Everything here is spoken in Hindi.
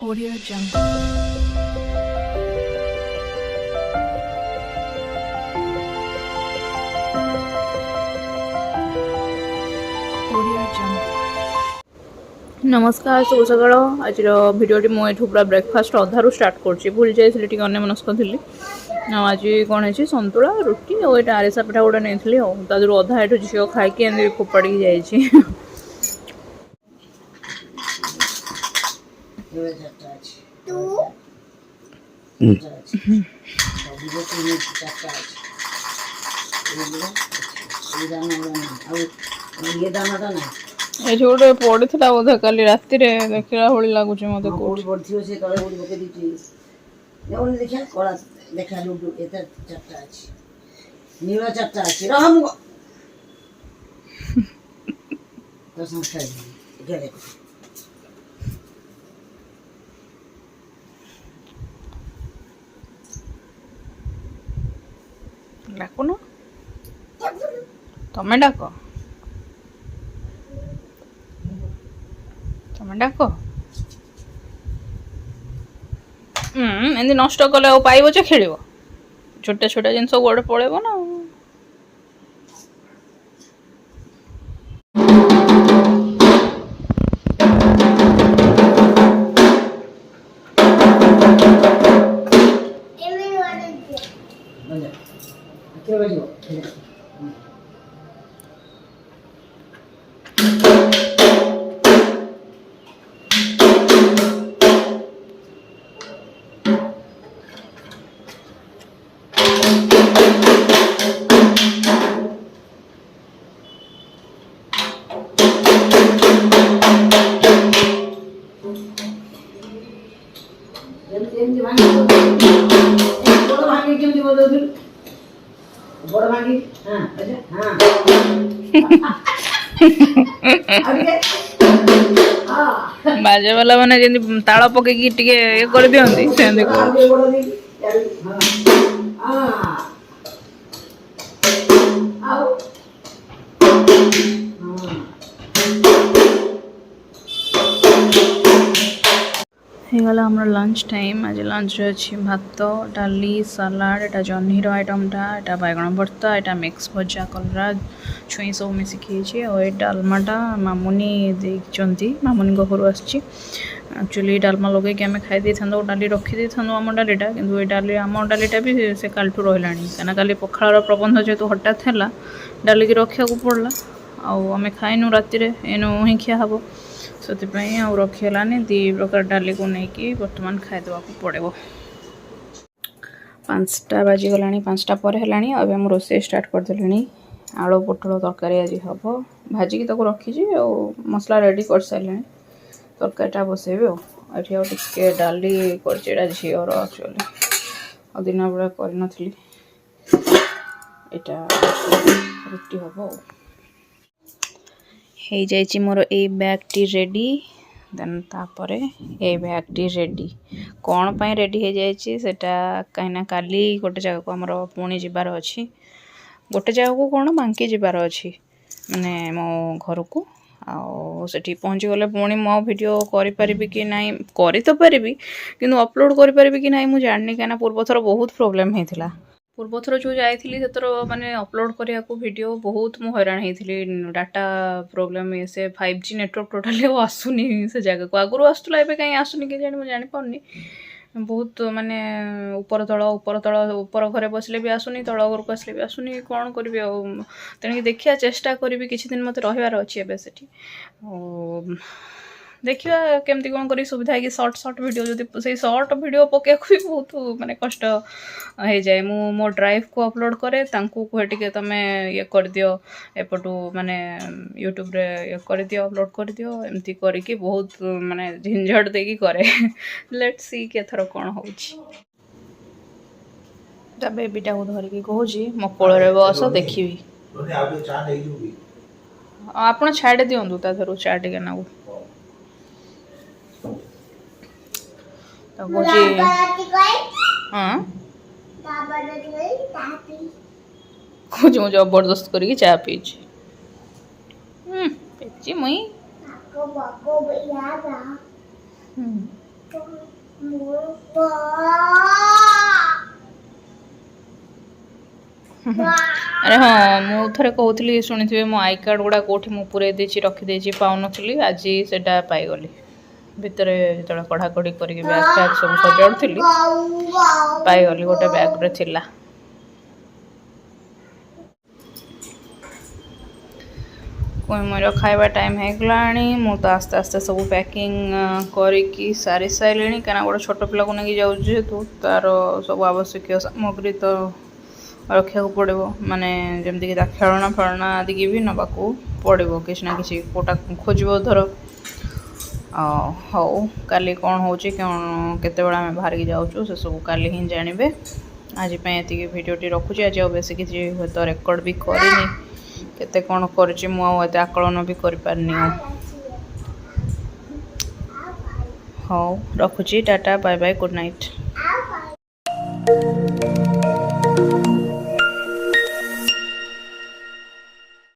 Audio Jungle. Audio Jungle. नमस्कार शुभ सकाळ आज भिडियोटी मुझे पूरा ब्रेकफास्ट अधारू स्टार्ट कर भूल जाइए टी अन्य मनस्क थी आज कौन है सतुला रुटी और ये आरिसा पिठा गोटे नहीं अधा ये झील खाई फोपाड़ी जाइए ये गोटे पड़ी था बोधे काली राति देखला भाई लगुच मत डाकुन तमें डाक तमें डाक एमती नष्ट कले पाइब जे खेल छोटा छोटा जिनस गोटे पड़ेब ना बाजे वाला मैंने जमी ताल पकईकी टे कर दिखती गला हमर लंच टाइम आज लंच अच्छी भात डाली सलाड एटा जह्नीर आइटमटा एटा बैगण भर्ता एटा मिक्स भजा कलरा छुई सब मिसिकी और ये डालमाटा मामुनी देखते मामुनी घर आसी एक्चुअली डालमा लगे आम खाई था डाली रखी था आम डालीटा किंतु ये डाली आम डालीटा भी से कालठू रहा कहीं काली पखाड़ प्रबंध जेहतु हठात है डाली की रखा पड़ला आम खाइनु राति एनु ही खिया हम से रखीगलानी दी प्रकार डाली को लेकिन बर्तमान खाईदेवा पड़े 5टा बाजिगला 5टा पर है अब हम रोसे स्टार्ट करदे आलू पोटल तरकारी आज हम भाजिकी तक रखी मसला रेडी कर सारे तरकारीटा बसैबी टे डाली कर झीर एक्चुअली दिन बेला कर रुटी हम हो जाइए मोर ए बैगटी रेडी देन तापर ए बैगटी रेडी कौन पाई रेडी हो जाइए सेटा कहीं काली गोटे जगह को आमर पुणी जीवार अच्छी गोटे जगह को कौन बांकी जीवार अच्छी माने मो घर को आठी पहुँची गले पुणी मो वीडियो करि कि नहीं करि तो पारिबी किंतु अपलोड करि पारिबी कि नहीं मुझे जानी कहीं पूर्व थर बहुत प्रोब्लेम होता पूर्व थर जो जाइली से माने अपलोड करने को वीडियो बहुत मु हैरान होती डाटा प्रोब्लेम से 5G नेटवर्क टोटाली आसुनी से जगह को आगुरी आसूला कहीं आसुनी कि जानी जानी पारनी बहुत माने ऊपर तल ऊपर घरे बसले भी आसुनी तल घर को आसले भी आसुनी कौन करी तेणुक देखिया चेष्टा करी किसी दिन मत रही अच्छी एवं से देखिए केमती कौन कर सुविधा है कि शॉर्ट वीडियो जो से शॉर्ट वीडियो पके भी बहुत माने कष्ट हो जाए मो ड्राइव को अपलोड करे तांकू कहे टिके तमे ये कर दियो एपटू माने यूट्यूब रे ये कर दियो अपलोड कर दियो एमती करके बहुत माने झंझट देकी करे लेट्स सी के थर कौन होउची ता बेबीटा को धरिकी कहूची मो कोଳରେ बस देखिबी आपण छाड़ दियंतु ता धरु चा टिके नाउ तो हाँ कुछ मुझे जबरदस्त करके चा पीछे मुई अरे हाँ मु थे कहूली शुणी मो आई कार्ड गुड़ा कौटी मु पूरे रखीदे पाऊन आज से पाईगली भितर जो कढ़ा कढ़ी कर बैग फैग सब सजाड़ी पाईगली गोटे बैग रे थिला मोर खाଇବା टाइम होगलाणी मु तो आस्ते आस्ते सब पैकिंग करी सारी सारे क्या गोटे छोट पिला को नहीं जाऊँ जेहेतु तार सब आवश्यक सामग्री तो रखा पड़ो माने जमती कि खेलना फेलना आदि की भी नवाक पड़ो किसी ना किसी कोटा खोज धर हौ काली कौन हो केत आम बाहर की जाऊँ से सब काली ही जानवे आज ये भिडटी रखुची आज बेस किसी तो रेकर्ड भी करनी केते कौन करुच्ची मुझे आकलन भी कर पारनी हौ रखुची tata bye bye good night.